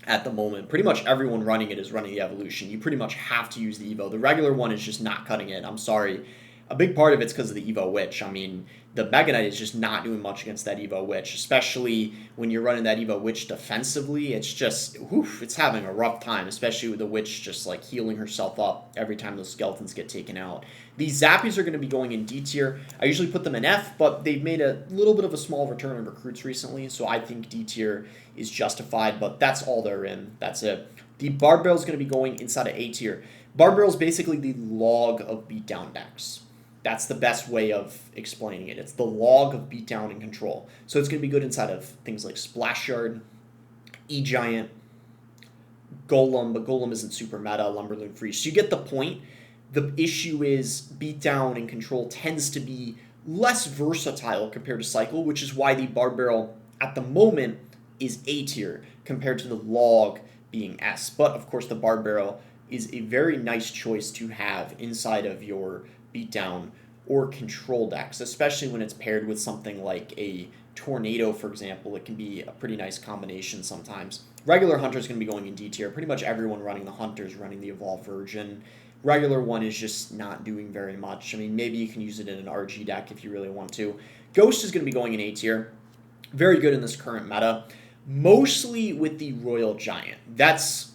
at the moment. Pretty much everyone running it is running the Evolution. You pretty much have to use the Evo. The regular one is just not cutting it. I'm sorry. A big part of it's because of the Evo Witch. I mean, the Mega Knight is just not doing much against that Evo Witch, especially when you're running that Evo Witch defensively. It's just, oof, it's having a rough time, especially with the Witch just like healing herself up every time those skeletons get taken out. These Zappies are going to be going in D tier. I usually put them in F, but they've made a little bit of a small return on recruits recently, so I think D tier is justified, but that's all they're in. That's it. The Bard Barrel is going to be going inside of A tier. Bard Barrel is basically the log of beatdown decks. That's the best way of explaining it. It's the log of beatdown and control. So it's going to be good inside of things like Splash Yard, E-Giant, Golem, but Golem isn't super meta, Lumberloon Freeze. So you get the point. The issue is beatdown and control tends to be less versatile compared to Cycle, which is why the Bard Barrel at the moment is A tier compared to the log being S. But of course the Bard Barrel is a very nice choice to have inside of your beatdown or control decks, especially when it's paired with something like a Tornado, for example. It can be a pretty nice combination sometimes. Regular Hunter is going to be going in D tier. Pretty much everyone running the Hunter is running the Evolved version. Regular one is just not doing very much. I mean, maybe you can use it in an RG deck if you really want to. Ghost is going to be going in A tier. Very good in this current meta. Mostly with the Royal Giant. That's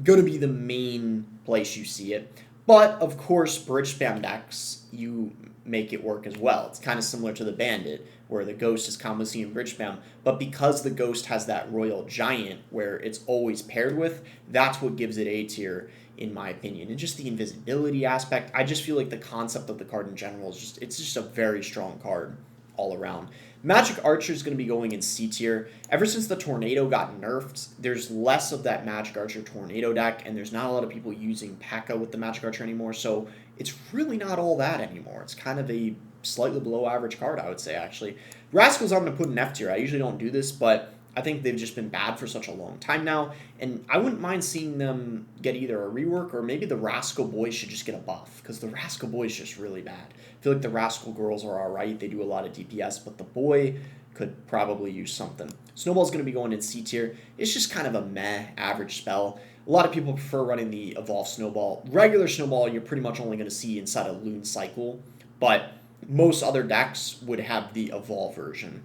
going to be the main place you see it. But, of course, Bridge Spam decks, you make it work as well. It's kind of similar to the Bandit, where the Ghost is commonly seen in Bridge Spam. But because the Ghost has that Royal Giant, where it's always paired with, that's what gives it A tier, in my opinion. And just the invisibility aspect, I just feel like the concept of the card in general is just, it's just a very strong card all around. Magic Archer is going to be going in C tier. Ever since the Tornado got nerfed, there's less of that Magic Archer Tornado deck, and there's not a lot of people using P.E.K.K.A with the Magic Archer anymore, so it's really not all that anymore. It's kind of a slightly below average card, I would say, actually. Rascals I'm going to put in F tier. I usually don't do this, but I think they've just been bad for such a long time now, and I wouldn't mind seeing them get either a rework or maybe the Rascal Boys should just get a buff, because the Rascal Boy is just really bad. I feel like the Rascal Girls are alright, they do a lot of DPS, but the Boy could probably use something. Snowball's going to be going in C tier. It's just kind of a meh average spell. A lot of people prefer running the Evolved Snowball. Regular Snowball you're pretty much only going to see inside a Loon Cycle, but most other decks would have the Evolve version.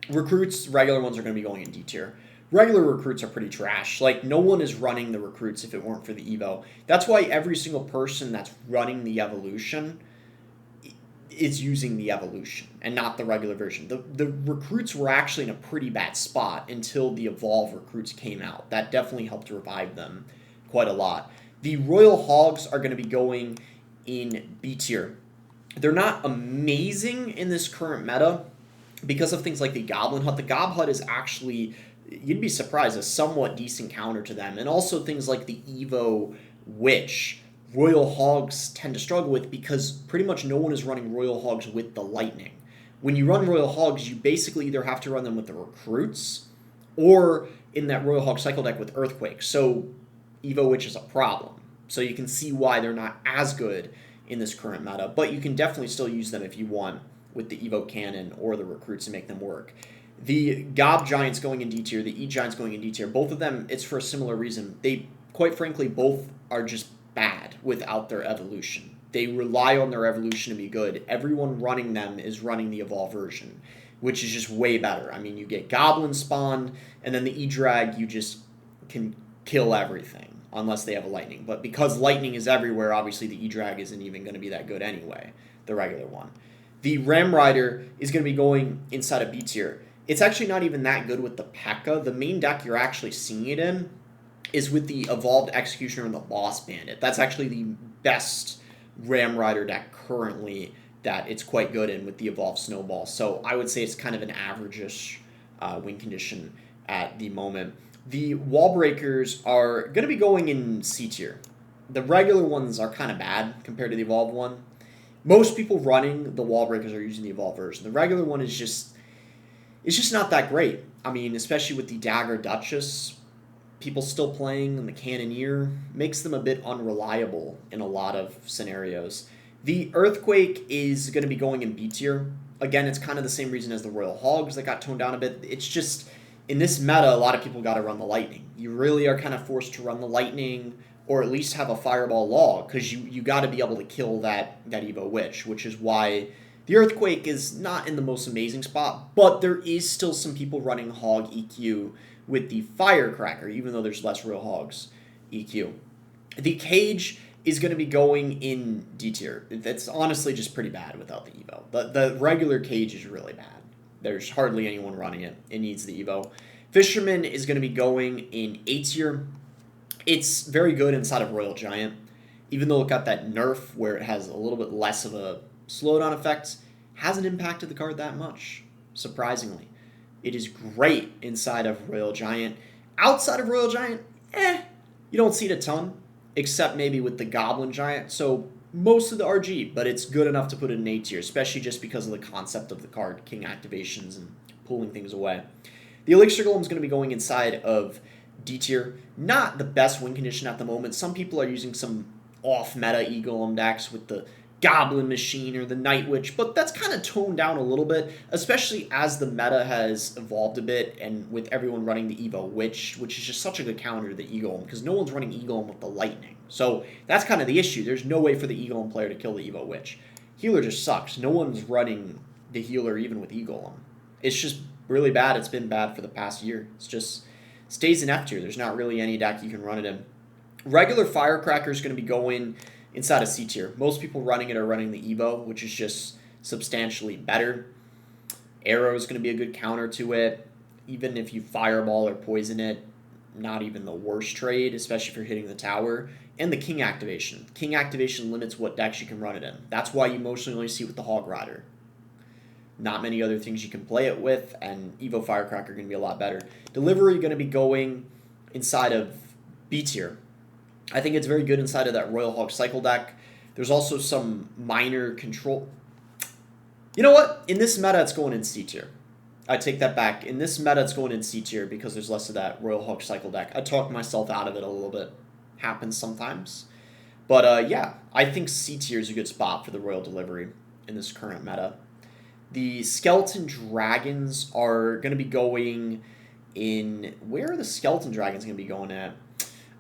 Recruits, regular ones are going to be going in D tier. Regular recruits are pretty trash. Like, no one is running the recruits if it weren't for the Evo. That's why every single person that's running the Evolution, is using the evolution and not the regular version. The recruits were actually in a pretty bad spot until the evolve recruits came out. That definitely helped revive them quite a lot. The Royal Hogs are going to be going in B tier. They're not amazing in this current meta because of things like the Goblin Hut. The Gob Hut is actually, you'd be surprised, a somewhat decent counter to them. And also things like the Evo Witch. Royal Hogs tend to struggle with because pretty much no one is running Royal Hogs with the Lightning. When you run Royal Hogs, you basically either have to run them with the recruits or in that Royal Hog cycle deck with Earthquake. So Evo Witch is a problem. So you can see why they're not as good in this current meta, but you can definitely still use them if you want with the Evo Cannon or the recruits to make them work. The Gob Giants going in D tier, the E Giants going in D tier, both of them, it's for a similar reason. They, quite frankly, both are just bad without their evolution. They rely on their evolution to be good. Everyone running them is running the evolved version, which is just way better. I mean, you get Goblin Spawn, and then the E-Drag, you just can kill everything, unless they have a Lightning. But because Lightning is everywhere, obviously the E-Drag isn't even going to be that good anyway, the regular one. The Ram Rider is going to be going inside of B tier. It's actually not even that good with the P.E.K.K.A. The main deck you're actually seeing it in is with the Evolved Executioner and the Boss Bandit. That's actually the best Ram Rider deck currently that it's quite good in with the Evolved Snowball. So I would say it's kind of an average-ish win condition at the moment. The Wall Breakers are going to be going in C tier. The regular ones are kind of bad compared to the Evolved one. Most people running the Wall Breakers are using the Evolved version. The regular one is just, it's just not that great. I mean, especially with the Dagger Duchess, people still playing, and the Cannoneer makes them a bit unreliable in a lot of scenarios. The Earthquake is going to be going in B tier. Again, it's kind of the same reason as the Royal Hogs that got toned down a bit. It's just, in this meta, a lot of people got to run the Lightning. You really are kind of forced to run the Lightning, or at least have a Fireball Log, because you got to be able to kill that Evo Witch, which is why the Earthquake is not in the most amazing spot, but there is still some people running Hog EQ with the Firecracker, even though there's less Royal Hogs EQ. The Cage is going to be going in D tier. That's honestly just pretty bad without the Evo. The regular Cage is really bad. There's hardly anyone running it. It needs the Evo. Fisherman is going to be going in A tier. It's very good inside of Royal Giant. Even though it got that nerf where it has a little bit less of a slowdown effect, hasn't impacted the card that much, surprisingly. It is great inside of Royal Giant. Outside of Royal Giant, you don't see it a ton, except maybe with the Goblin Giant. So most of the RG, but it's good enough to put it in A tier, especially just because of the concept of the card, King activations and pulling things away. The Elixir Golem is going to be going inside of D tier. Not the best win condition at the moment. Some people are using some off-meta E-Golem decks with the Goblin Machine or the Night Witch, but that's kind of toned down a little bit, especially as the meta has evolved a bit and with everyone running the Evo Witch, which is just such a good counter to the Eagolem, because no one's running Eagolem with the Lightning. So that's kind of the issue. There's no way for the Eagolem player to kill the Evo Witch. Healer just sucks. No one's running the Healer even with Eagolem. It's just really bad. It's been bad for the past year. It's just stays in F tier. There's not really any deck you can run it in. Regular Firecracker is going to be going inside of C tier. Most people running it are running the Evo, which is just substantially better. Arrow is going to be a good counter to it. Even if you Fireball or Poison it, not even the worst trade, especially if you're hitting the tower. And the King activation. King activation limits what decks you can run it in. That's why you mostly only see it with the Hog Rider. Not many other things you can play it with, and Evo Firecracker are going to be a lot better. Delivery going to be going inside of B tier. I think it's very good inside of that Royal Hog cycle deck. There's also some minor control. You know what? In this meta, it's going in C tier. I take that back. In this meta, it's going in C tier because there's less of that Royal Hog cycle deck. I talked myself out of it a little bit. Happens sometimes. But yeah, I think C tier is a good spot for the Royal Delivery in this current meta. The Skeleton Dragons are going to be going in... Where are the Skeleton Dragons going to be going at?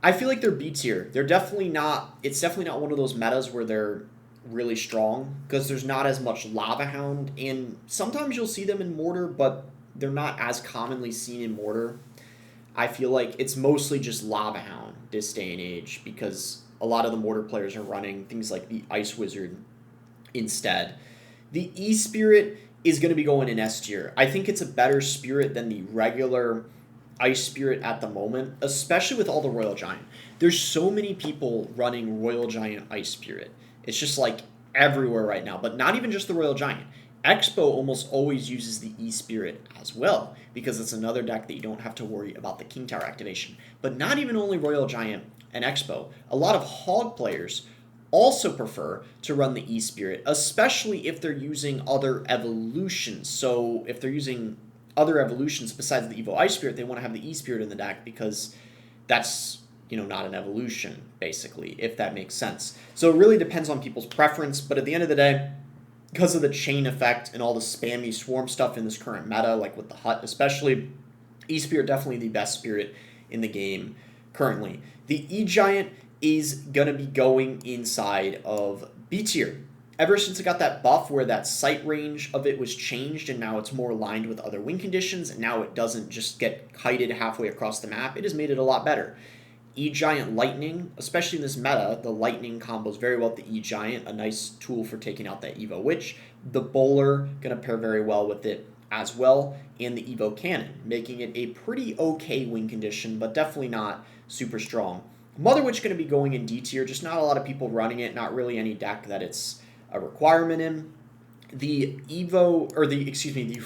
I feel like they're B tier. They're definitely not... It's definitely not one of those metas where they're really strong, because there's not as much Lava Hound, and sometimes you'll see them in Mortar, but they're not as commonly seen in Mortar. I feel like it's mostly just Lava Hound this day and age, because a lot of the Mortar players are running things like the Ice Wizard instead. The E-Spirit is going to be going in S tier. I think it's a better spirit than the regular Ice Spirit at the moment, especially with all the Royal Giant. There's so many people running Royal Giant Ice Spirit. It's just like everywhere right now, but not even just the Royal Giant. Expo almost always uses the E-Spirit as well, because it's another deck that you don't have to worry about the King Tower activation. But not even only Royal Giant and Expo. A lot of Hog players also prefer to run the E-Spirit, especially if they're using other evolutions. So if they're using other evolutions besides the Evo Ice Spirit, they want to have the E-Spirit in the deck because that's, not an evolution, basically, if that makes sense. So it really depends on people's preference, but at the end of the day, because of the chain effect and all the spammy swarm stuff in this current meta, like with the Hut especially, E-Spirit definitely the best spirit in the game currently. The E-Giant is going to be going inside of B tier. Ever since it got that buff where that sight range of it was changed and now it's more aligned with other win conditions, and now it doesn't just get kited halfway across the map, it has made it a lot better. E-Giant Lightning, especially in this meta, the Lightning combos very well with the E-Giant, a nice tool for taking out that Evo Witch. The Bowler going to pair very well with it as well, and the Evo Cannon, making it a pretty okay win condition, but definitely not super strong. Mother Witch going to be going in D tier, just not a lot of people running it, not really any deck that it's a requirement in. The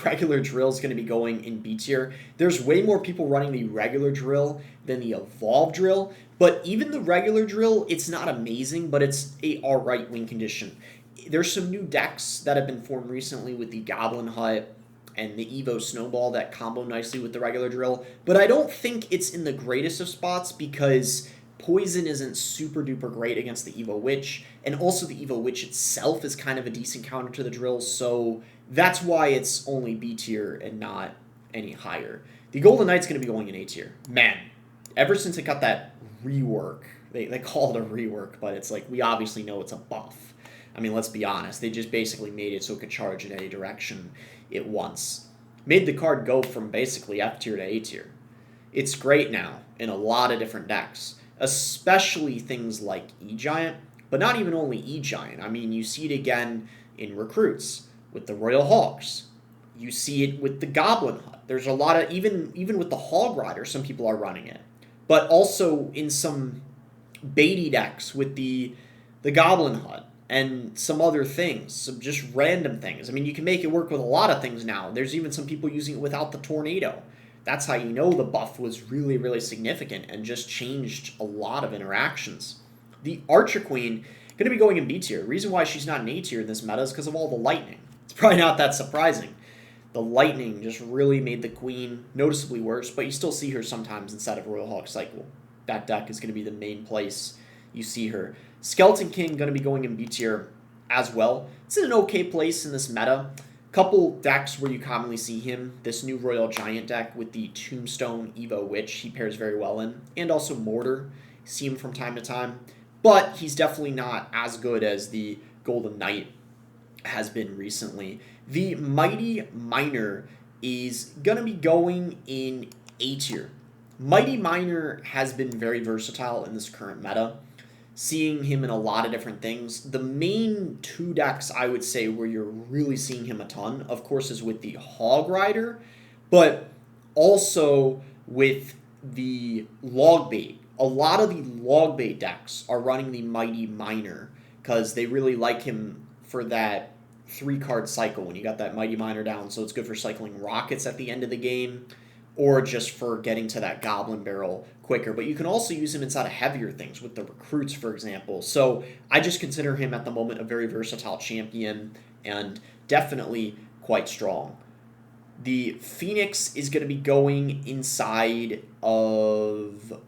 regular drill is going to be going in B tier. There's way more people running the regular drill than the evolved drill, but even the regular drill, it's not amazing, but it's a alright win condition. There's some new decks that have been formed recently with the Goblin Hut and the Evo Snowball that combo nicely with the regular drill, but I don't think it's in the greatest of spots because Poison isn't super duper great against the Evo Witch, and also the Evo Witch itself is kind of a decent counter to the drill, so that's why it's only B tier and not any higher. The Golden Knight's going to be going in A tier. Man, ever since it got that rework, they call it a rework, but it's like, we obviously know it's a buff. I mean, let's be honest, they just basically made it so it could charge in any direction it wants. Made the card go from basically F tier to A tier. It's great now in a lot of different decks, especially things like E-Giant, but not even only E-Giant. I mean, you see it again in Recruits with the Royal Hogs. You see it with the Goblin Hut. There's a lot of, even with the Hog Rider, some people are running it. But also in some baity decks with the Goblin Hut and some other things, some just random things. I mean, you can make it work with a lot of things now. There's even some people using it without the Tornado. That's how you know the buff was really, really significant and just changed a lot of interactions. The Archer Queen, going to be going in B tier. The reason why she's not in A tier in this meta is because of all the lightning. It's probably not that surprising. The lightning just really made the Queen noticeably worse, but you still see her sometimes inside of Royal Hog Cycle. That deck is going to be the main place you see her. Skeleton King going to be going in B tier as well. It's in an okay place in this meta. Couple decks where you commonly see him, this new Royal Giant deck with the Tombstone Evo Witch, he pairs very well in, and also Mortar, see him from time to time, but he's definitely not as good as the Golden Knight has been recently. The Mighty Miner is going to be going in A tier. Mighty Miner has been very versatile in this current meta, seeing him in a lot of different things. The main two decks I would say where you're really seeing him a ton, of course, is with the Hog Rider, but also with the Logbait. A lot of the Logbait decks are running the Mighty Miner because they really like him for that 3-card cycle when you got that Mighty Miner down, so it's good for cycling rockets at the end of the game, or just for getting to that Goblin Barrel quicker. But you can also use him inside of heavier things with the Recruits, for example. So I just consider him at the moment a very versatile champion and definitely quite strong. The Phoenix is going to be going inside of...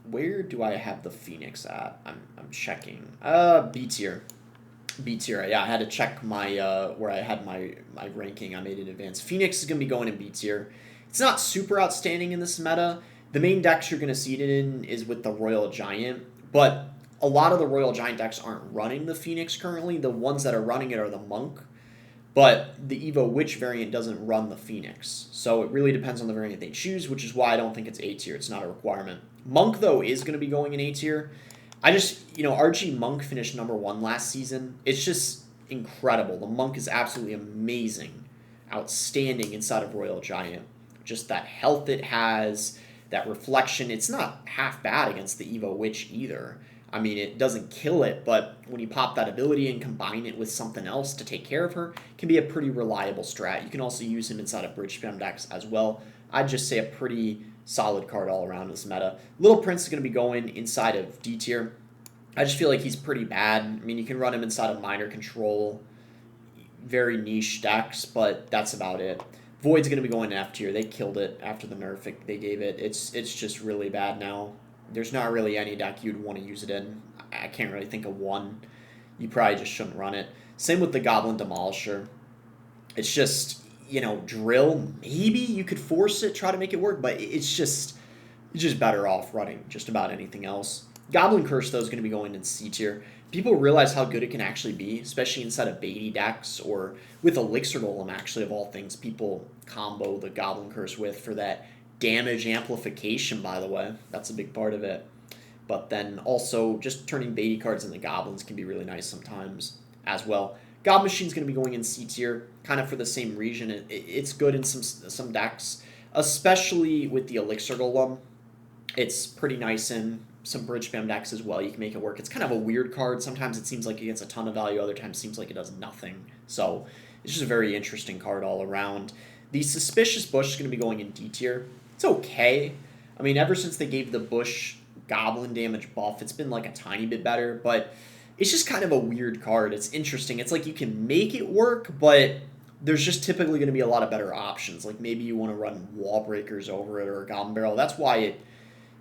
Where do I have the Phoenix at? I'm checking. B tier. B tier. Yeah, I had to check my where I had my ranking. I made it in advance. Phoenix is going to be going in B tier. It's not super outstanding in this meta. The main decks you're going to see it in is with the Royal Giant, but a lot of the Royal Giant decks aren't running the Phoenix currently. The ones that are running it are the Monk, but the Evo Witch variant doesn't run the Phoenix. So it really depends on the variant they choose, which is why I don't think it's A tier. It's not a requirement. Monk, though, is going to be going in A tier. RG Monk finished #1 last season. It's just incredible. The monk is absolutely amazing, outstanding inside of Royal Giant. Just that health it has, that reflection. It's not half bad against the Evo Witch either. I mean, it doesn't kill it, but when you pop that ability and combine it with something else to take care of her, it can be a pretty reliable strat. You can also use him inside of bridge spam decks as well. I'd just say a pretty solid card all around this meta. Little Prince is going to be going inside of D tier. I just feel like he's pretty bad. I mean, you can run him inside of minor control, very niche decks, but that's about it. Void's going to be going to F tier. They killed it after the nerf they gave it. It's just really bad now. There's not really any deck you'd want to use it in. I can't really think of one. You probably just shouldn't run it. Same with the Goblin Demolisher. It's just, drill. Maybe you could force it, try to make it work, but it's just better off running just about anything else. Goblin Curse, though, is going to be going in C tier. People realize how good it can actually be, especially inside of Beatty decks or with Elixir Golem, actually, of all things. People combo the Goblin Curse with for that damage amplification, by the way. That's a big part of it. But then also just turning Beatty cards into Goblins can be really nice sometimes as well. Gob Machine's going to be going in C tier, kind of for the same reason. It's good in some decks, especially with the Elixir Golem. It's pretty nice in some bridge spam decks as well. You can make it work. It's kind of a weird card. Sometimes it seems like it gets a ton of value. Other times it seems like it does nothing. So it's just a very interesting card all around. The Suspicious Bush is going to be going in D tier. It's okay. I mean, ever since they gave the Bush Goblin damage buff, it's been like a tiny bit better, but it's just kind of a weird card. It's interesting. It's like you can make it work, but there's just typically going to be a lot of better options. Like maybe you want to run Wall Breakers over it or a Goblin Barrel. That's why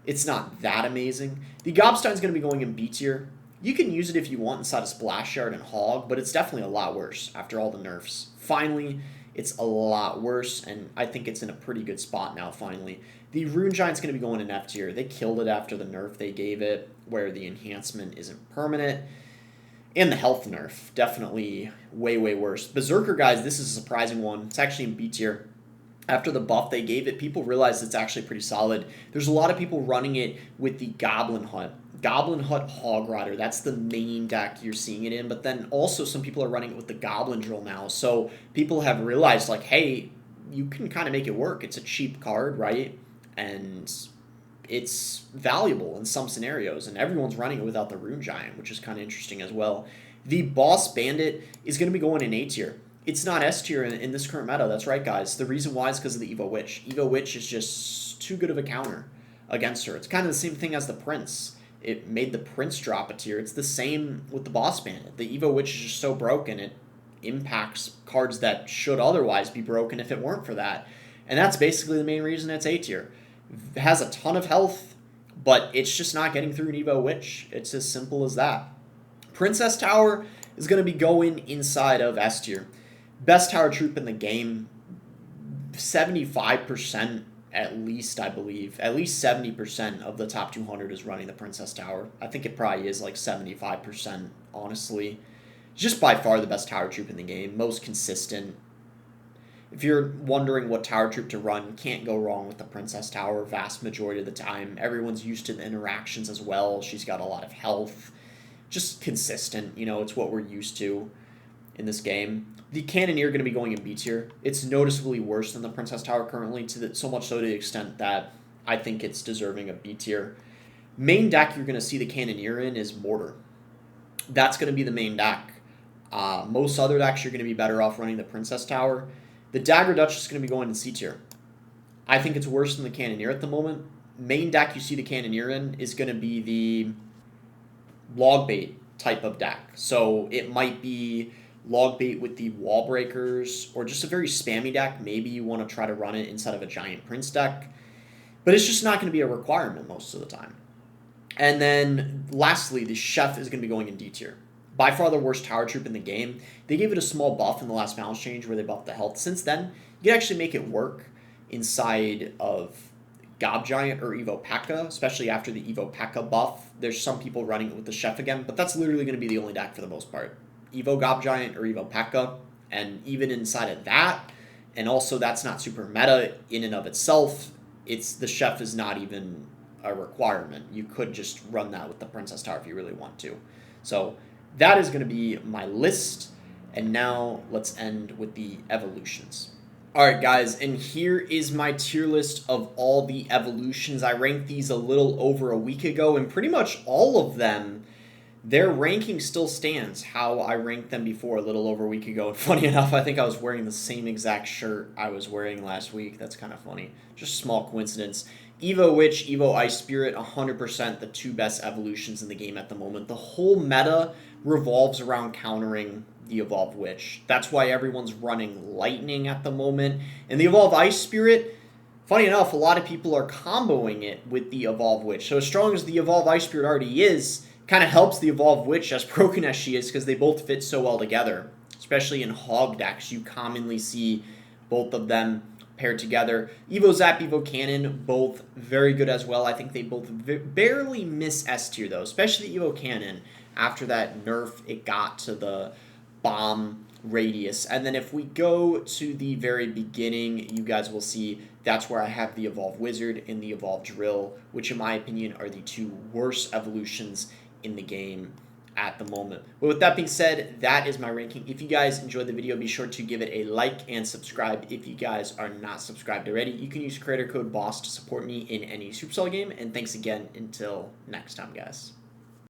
it's not that amazing. The Gobstein's going to be going in B tier. You can use it if you want inside of Splash Yard and Hog, but it's definitely a lot worse after all the nerfs. Finally, it's a lot worse, and I think it's in a pretty good spot now, finally. The Rune Giant's going to be going in F tier. They killed it after the nerf they gave it, where the enhancement isn't permanent. And the health nerf, definitely way, way worse. Berserker, guys, this is a surprising one. It's actually in B tier. After the buff they gave it, people realized it's actually pretty solid. There's a lot of people running it with the Goblin Hut. Goblin Hut Hog Rider, that's the main deck you're seeing it in, but then also some people are running it with the Goblin Drill now. So people have realized, like, hey, you can kind of make it work. It's a cheap card, right? And it's valuable in some scenarios, and everyone's running it without the Rune Giant, which is kind of interesting as well. The Boss Bandit is going to be going in A tier. It's not S tier in this current meta. That's right, guys. The reason why is because of the Evo Witch. Evo Witch is just too good of a counter against her. It's kind of the same thing as the Prince. It made the Prince drop a tier. It's the same with the Boss Bandit. The Evo Witch is just so broken, it impacts cards that should otherwise be broken if it weren't for that. And that's basically the main reason it's A tier. It has a ton of health, but it's just not getting through an Evo Witch. It's as simple as that. Princess Tower is going to be going inside of S tier. Best tower troop in the game, 75% at least, I believe. At least 70% of the top 200 is running the Princess Tower. I think it probably is like 75%, honestly. Just by far the best tower troop in the game, most consistent. If you're wondering what tower troop to run, can't go wrong with the Princess Tower vast majority of the time. Everyone's used to the interactions as well. She's got a lot of health. Just consistent, it's what we're used to in this game. The Cannoneer going to be going in B tier. It's noticeably worse than the Princess Tower currently, so much so to the extent that I think it's deserving of B tier. Main deck you're going to see the Cannoneer in is Mortar. That's going to be the main deck. Most other decks you're going to be better off running the Princess Tower. The Dagger Duchess is going to be going in C tier. I think it's worse than the Cannoneer at the moment. Main deck you see the Cannoneer in is going to be the Log Bait type of deck. So it might be Log Bait with the Wall Breakers, or just a very spammy deck. Maybe you want to try to run it inside of a Giant Prince deck, but it's just not going to be a requirement most of the time. And then lastly, the Chef is going to be going in D tier. By far the worst tower troop in the game. They gave it a small buff in the last balance change where they buffed the health. Since then, you can actually make it work inside of Gob Giant or Evo P.E.K.K.A, especially after the Evo P.E.K.K.A buff. There's some people running it with the Chef again, but that's literally going to be the only deck for the most part. Evo Gob Giant or Evo P.E.K.K.A, and even inside of that, and also that's not super meta in and of itself, the Chef is not even a requirement. You could just run that with the Princess Tower if you really want to. So that is going to be my list. And now let's end with the evolutions. Alright guys, and here is my tier list of all the evolutions. I ranked these a little over a week ago, and pretty much all of them, their ranking still stands how I ranked them before a little over a week ago. And funny enough, I think I was wearing the same exact shirt I was wearing last week. That's kind of funny. Just a small coincidence. Evo Witch, Evo Ice Spirit, 100% the two best evolutions in the game at the moment. The whole meta revolves around countering the Evolve Witch. That's why everyone's running Lightning at the moment. And the Evolve Ice Spirit, funny enough, a lot of people are comboing it with the Evolve Witch. So as strong as the Evolve Ice Spirit already is, kind of helps the Evolve Witch, as broken as she is, because they both fit so well together. Especially in Hog decks, you commonly see both of them paired together. Evo Zap, Evo Cannon, both very good as well. I think they both barely miss S tier though, especially Evo Cannon after that nerf it got to the bomb radius. And then if we go to the very beginning, you guys will see that's where I have the Evolve Wizard and the Evolve Drill, which in my opinion are the two worst evolutions in the game at the moment. But with that being said, that is my ranking. If you guys enjoyed the video, be sure to give it a like and subscribe. If you guys are not subscribed already, you can use creator code BOSS to support me in any Supercell game. And thanks again until next time, guys.